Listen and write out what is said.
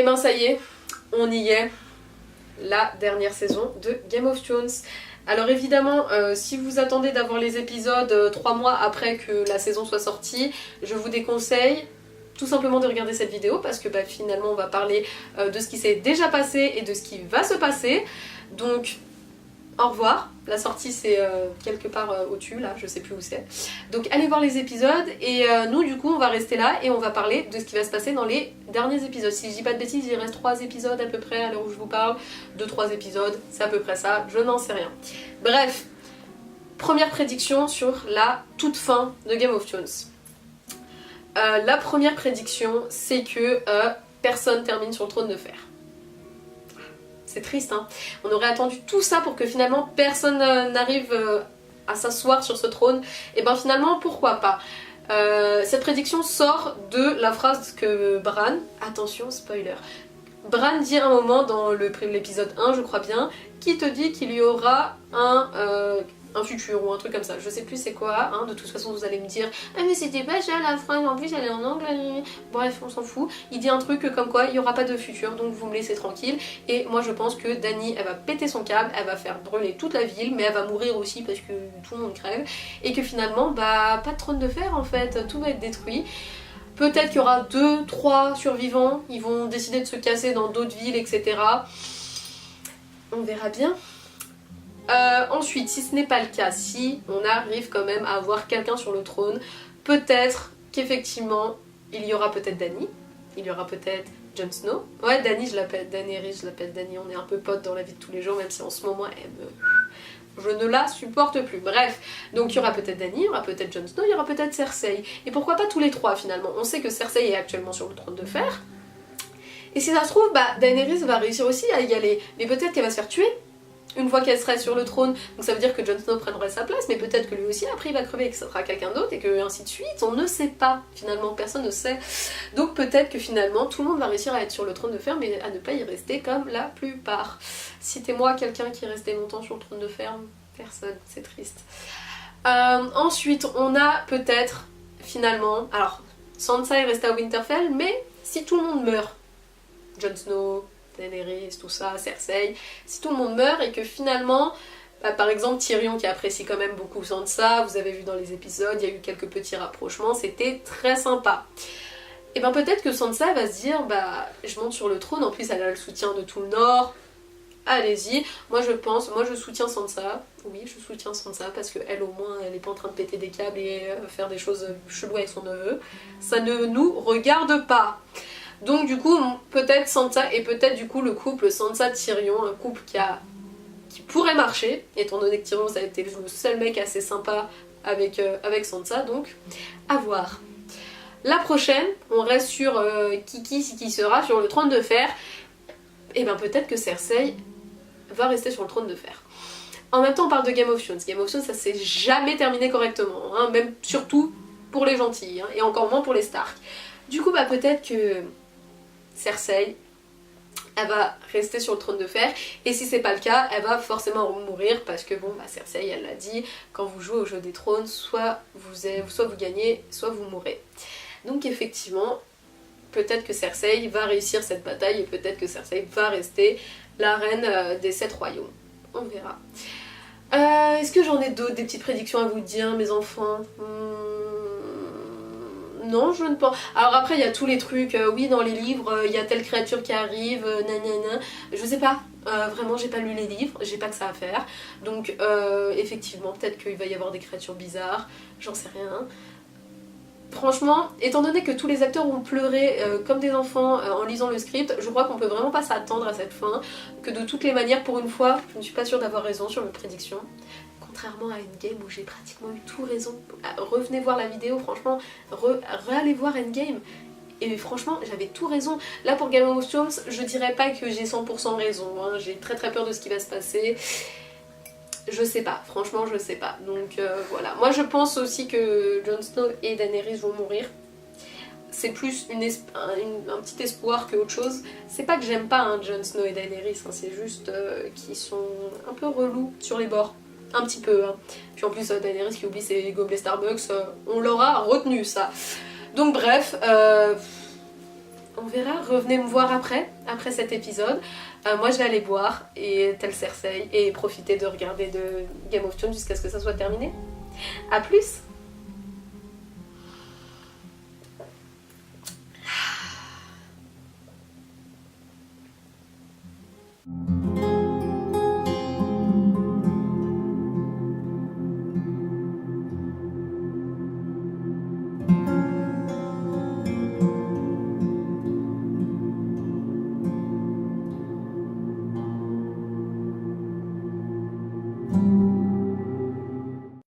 Et ben ça y est, on y est, la dernière saison de Game of Thrones. Alors évidemment, si vous attendez d'avoir les épisodes 3 mois après que la saison soit sortie, je vous déconseille tout simplement de regarder cette vidéo parce que finalement on va parler de ce qui s'est déjà passé et de ce qui va se passer. Donc au revoir, la sortie c'est quelque part au-dessus là, je sais plus où c'est. Donc allez voir les épisodes et nous du coup on va rester là et on va parler de ce qui va se passer dans les derniers épisodes. Si je dis pas de bêtises, il reste 3 épisodes à peu près à l'heure où je vous parle. 2-3 épisodes, c'est à peu près ça, je n'en sais rien. Bref, première prédiction sur la toute fin de Game of Thrones. La première prédiction c'est que personne termine sur le trône de fer. C'est triste, hein. On aurait attendu tout ça pour que finalement personne n'arrive à s'asseoir sur ce trône. Et ben finalement, pourquoi pas. Cette prédiction sort de la phrase que Bran, attention spoiler, Bran dit à un moment dans l'épisode 1, je crois bien, qui te dit qu'il y aura un futur ou un truc comme ça. Je sais plus c'est quoi, hein. De toute façon vous allez me dire ah mais c'était pas ça la phrase, en plus elle est en anglais. Bref, on s'en fout. Il dit un truc comme quoi il y aura pas de futur, donc vous me laissez tranquille. Et moi je pense que Dany elle va péter son câble, elle va faire brûler toute la ville, mais elle va mourir aussi parce que tout le monde crève. Et que finalement pas de trône de fer en fait, tout va être détruit. Peut-être qu'il y aura 2-3 survivants, ils vont décider de se casser dans d'autres villes, etc. On verra bien. Ensuite, si ce n'est pas le cas, si on arrive quand même à avoir quelqu'un sur le trône, peut-être qu'effectivement il y aura peut-être Dany, il y aura peut-être Jon Snow. Ouais, Dany, je l'appelle Daenerys, je l'appelle Dany, on est un peu potes dans la vie de tous les jours, même si en ce moment je ne la supporte plus. Bref, donc il y aura peut-être Dany, il y aura peut-être Jon Snow, il y aura peut-être Cersei. Et pourquoi pas tous les trois finalement. On sait que Cersei est actuellement sur le trône de fer. Et si ça se trouve, Daenerys va réussir aussi à y aller. Mais peut-être qu'elle va se faire tuer une fois qu'elle serait sur le trône, donc ça veut dire que Jon Snow prendrait sa place, mais peut-être que lui aussi après il va crever et que ça sera quelqu'un d'autre et que ainsi de suite, on ne sait pas, finalement personne ne sait. Donc peut-être que finalement tout le monde va réussir à être sur le trône de fer mais à ne pas y rester comme la plupart. Citez-moi quelqu'un qui est resté longtemps sur le trône de fer, personne, c'est triste. Ensuite on a peut-être finalement, alors Sansa est restée à Winterfell, mais si tout le monde meurt, Jon Snow, Daenerys, tout ça, Cersei, si tout le monde meurt et que finalement, par exemple Tyrion qui apprécie quand même beaucoup Sansa, vous avez vu dans les épisodes, il y a eu quelques petits rapprochements, c'était très sympa. Et ben peut-être que Sansa va se dire, je monte sur le trône, en plus elle a le soutien de tout le Nord, allez-y, moi je soutiens Sansa, oui je soutiens Sansa parce qu'elle au moins elle est pas en train de péter des câbles et faire des choses cheloues avec son neveu, ça ne nous regarde pas. Donc du coup, peut-être Sansa et peut-être du coup le couple Sansa-Tyrion, un couple qui pourrait marcher, étant donné que Tyrion ça a été le seul mec assez sympa avec Sansa, donc à voir. La prochaine, on reste sur qui sera sur le trône de fer, et ben peut-être que Cersei va rester sur le trône de fer. En même temps on parle de Game of Thrones, Game of Thrones ça s'est jamais terminé correctement, hein, même surtout pour les gentils, hein, et encore moins pour les Stark. Du coup peut-être que Cersei, elle va rester sur le trône de fer, et si c'est pas le cas, elle va forcément mourir parce que Cersei elle l'a dit, quand vous jouez au jeu des trônes, soit vous gagnez, soit vous mourrez. Donc effectivement, peut-être que Cersei va réussir cette bataille et peut-être que Cersei va rester la reine des 7 royaumes. On verra. Est-ce que j'en ai d'autres, des petites prédictions à vous dire, mes enfants? Non, je ne pense. Alors après, il y a tous les trucs, oui, dans les livres, il y a telle créature qui arrive, nanana. Je sais pas, vraiment, j'ai pas lu les livres, j'ai pas que ça à faire. Donc, effectivement, peut-être qu'il va y avoir des créatures bizarres, j'en sais rien. Franchement, étant donné que tous les acteurs ont pleuré comme des enfants en lisant le script, je crois qu'on peut vraiment pas s'attendre à cette fin, que de toutes les manières, pour une fois, je ne suis pas sûre d'avoir raison sur mes prédictions. Contrairement à Endgame où j'ai pratiquement eu tout raison. Revenez voir la vidéo, franchement, allez voir Endgame. Et franchement, j'avais tout raison. Là pour Game of Thrones, je dirais pas que j'ai 100% raison, hein. J'ai très peur de ce qui va se passer. Je sais pas, franchement je sais pas. Donc voilà. Moi je pense aussi que Jon Snow et Daenerys vont mourir. C'est plus un petit espoir que autre chose. C'est pas que j'aime pas Jon Snow et Daenerys, hein, c'est juste qu'ils sont un peu relous sur les bords. Un petit peu, hein. Puis en plus Daenerys qui oublie ses gobelets Starbucks, on l'aura retenu ça. Donc bref, on verra, revenez me voir après cet épisode. Moi je vais aller boire et tel Cersei et profiter de regarder de Game of Thrones jusqu'à ce que ça soit terminé. A plus!